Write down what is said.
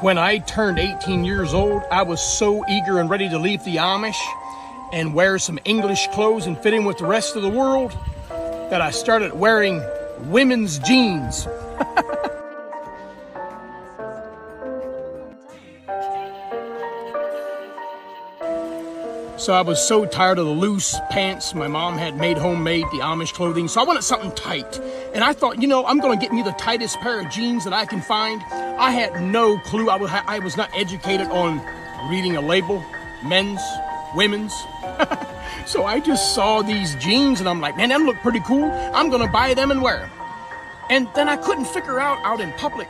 When I turned 18 years old, I was so eager and ready to leave the Amish and wear some English clothes and fit in with the rest of the world that I started wearing women's jeans. So I was so tired of the loose pants my mom had made homemade, the Amish clothing. So I wanted something tight. And I thought, I'm going to get me the tightest pair of jeans that I can find. I had no clue. I was not educated on reading a label, men's, women's. So I just saw these jeans and I'm like, man, them look pretty cool. I'm going to buy them and wear them. And then I couldn't figure out in public